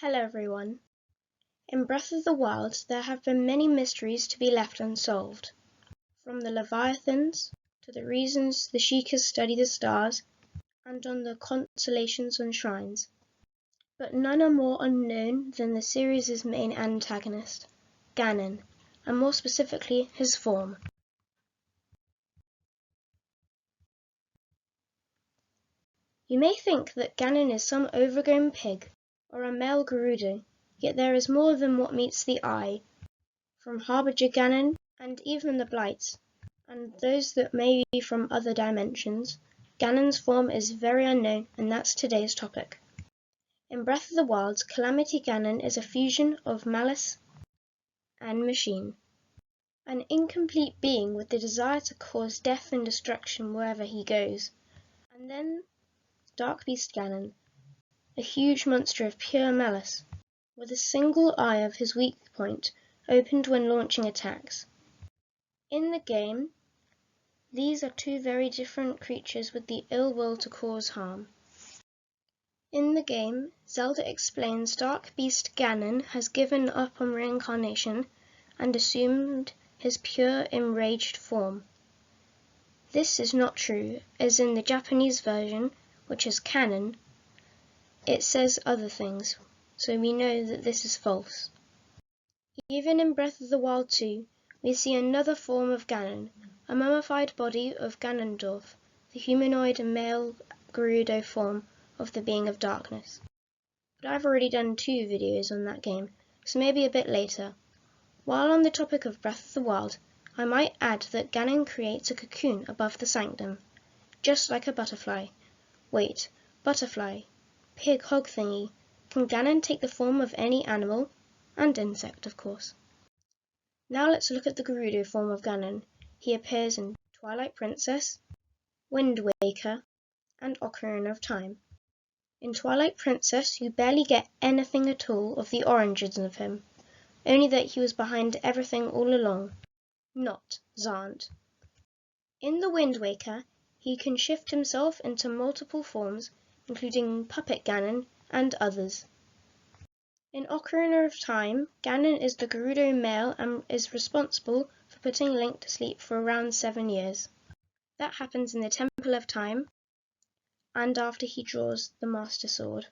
Hello everyone. In Breath of the Wild there have been many mysteries to be left unsolved, from the Leviathans to the reasons the Sheikahs study the stars and on the constellations and shrines. But none are more unknown than the series' main antagonist, Ganon, and more specifically his form. You may think that Ganon is some overgrown pig or a male Gerudo, yet there is more than what meets the eye. From Harbinger Ganon, and even the Blights, and those that may be from other dimensions, Ganon's form is very unknown, and that's today's topic. In Breath of the Wild, Calamity Ganon is a fusion of malice and machine, an incomplete being with the desire to cause death and destruction wherever he goes. And then Dark Beast Ganon, a huge monster of pure malice, with a single eye of his weak point opened when launching attacks. In the game, these are two very different creatures with the ill will to cause harm. In the game, Zelda explains Dark Beast Ganon has given up on reincarnation and assumed his pure enraged form. This is not true, as in the Japanese version, which is canon, it says other things, so we know that this is false. Even in Breath of the Wild 2, we see another form of Ganon, a mummified body of Ganondorf, the humanoid male Gerudo form of the Being of Darkness. But I've already done 2 videos on that game, so maybe a bit later. While on the topic of Breath of the Wild, I might add that Ganon creates a cocoon above the sanctum, just like a butterfly. Wait, butterfly, pig hog thingy, can Ganon take the form of any animal? And insect, of course. Now let's look at the Gerudo form of Ganon. He appears in Twilight Princess, Wind Waker, and Ocarina of Time. In Twilight Princess, you barely get anything at all of the origins of him, only that he was behind everything all along, not Zant. In the Wind Waker, he can shift himself into multiple forms, including Puppet Ganon and others. In Ocarina of Time, Ganon is the Gerudo male and is responsible for putting Link to sleep for around 7 years. That happens in the Temple of Time, and after he draws the Master Sword.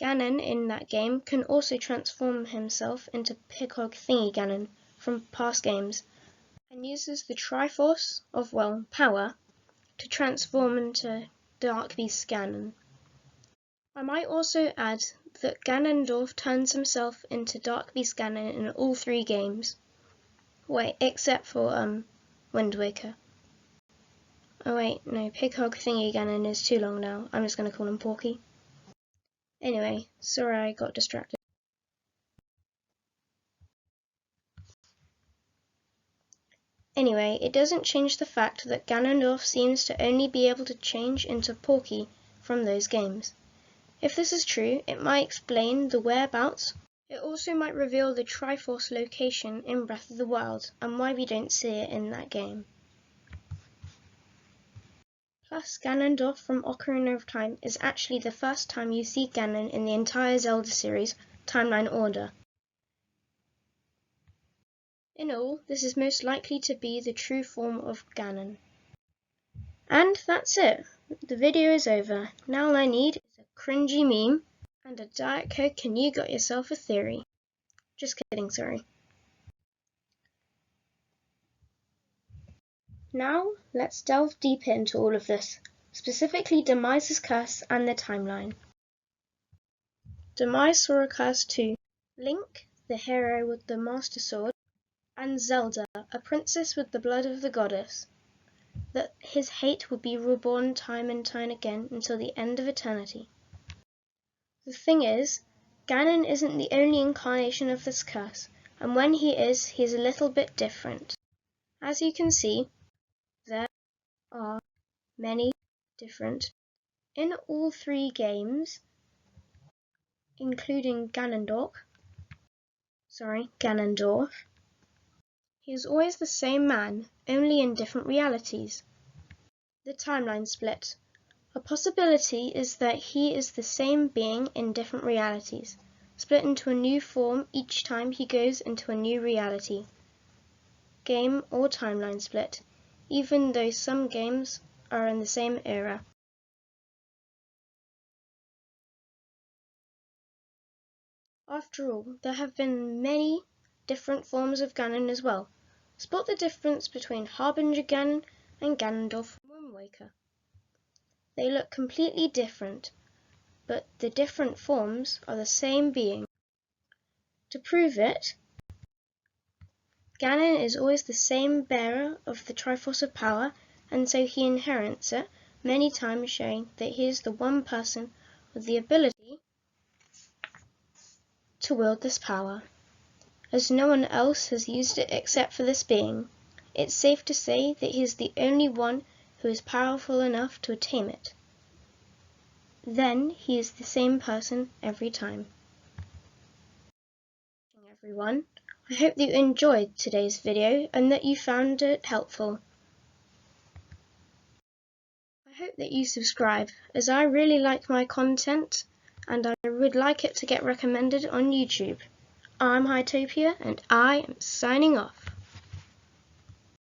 Ganon in that game can also transform himself into Pig-Hog Thingy Ganon from past games, and uses the Triforce of, power to transform into Dark Beast Ganon. I might also add that Ganondorf turns himself into Dark Beast Ganon in all 3 games. Wait, except for Wind Waker. Oh wait, no, Pig-Hog Thingy Ganon is too long now. I'm just going to call him Porky. Anyway, sorry I got distracted. Anyway, it doesn't change the fact that Ganondorf seems to only be able to change into Porky from those games. If this is true, it might explain the whereabouts. It also might reveal the Triforce location in Breath of the Wild and why we don't see it in that game. Plus, Ganondorf from Ocarina of Time is actually the first time you see Ganon in the entire Zelda series timeline order. In all, this is most likely to be the true form of Ganon. And that's it. The video is over. Now all I need is a cringy meme and a Diet Coke and you got yourself a theory. Just kidding, sorry. Now, let's delve deeper into all of this, specifically Demise's curse and the timeline. Demise saw a curse too. Link, the hero with the Master Sword, and Zelda, a princess with the blood of the goddess, that his hate would be reborn time and time again until the end of eternity. The thing is, Ganon isn't the only incarnation of this curse, and when he is a little bit different. As you can see, there are many different in all 3 games, including Ganondorf. He is always the same man, only in different realities. The timeline split. A possibility is that he is the same being in different realities, split into a new form each time he goes into a new reality, game or timeline split, even though some games are in the same era. After all, there have been many different forms of Ganon as well. Spot the difference between Harbinger Ganon and Ganondorf from Wind Waker. They look completely different, but the different forms are the same being. To prove it, Ganon is always the same bearer of the Triforce of Power, and so he inherits it many times, showing that he is the one person with the ability to wield this power. As no one else has used it except for this being, it's safe to say that he is the only one who is powerful enough to attain it. Then he is the same person every time. Everyone, I hope that you enjoyed today's video and that you found it helpful. I hope that you subscribe, as I really like my content and I would like it to get recommended on YouTube. I'm Hytopia and I am signing off.